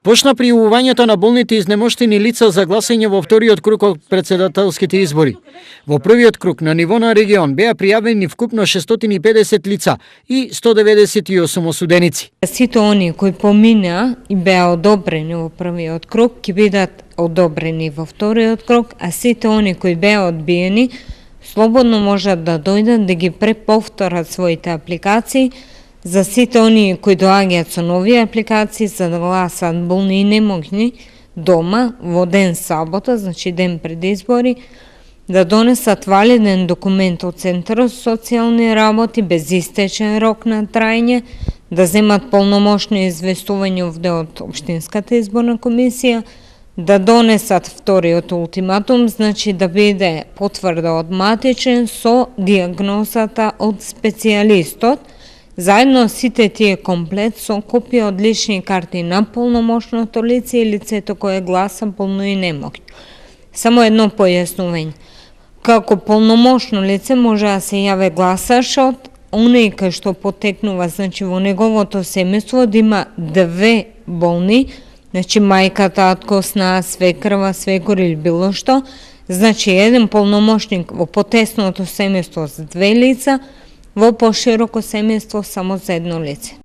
Почна пријавувањето на болните изнемоштени лица за гласање во вториот круг од претседателските избори. Во првиот круг на ниво на регион беа пријавени вкупно 650 лица и 198 осуденици. Сите они кои помина и беа одобрени во првиот круг ќе бидат одобрени во вториот круг, а сите они кои беа одбиени слободно можат да дојдат да ги преповторат своите апликации. За сите оние кои доаѓаат со нови апликации за да гласат болни и немоќни дома во ден сабота, значи ден пред избори, да донесат валиден документ од Центарот за социјални работи без истечен рок на трајање, да земат полномошно известување овде од Општинската изборна комисија, да донесат вториот ултиматум, значи да биде потврда од матичен со дијагнозата од специјалистот, заедно сите тие комплет со копија од лични карти на полномошното лице и лицето кое гласа болно и немоќно. Само едно појаснување. Како полномошно лице може да се јаве гласашот, оној кај што потекнува, значи во неговото семејство да има две болни, значи мајка, татко, сна, свекрва, свекор или било што, значи еден полномошник во потесното семејство за две лица, во пошироко семејство само за едно лице.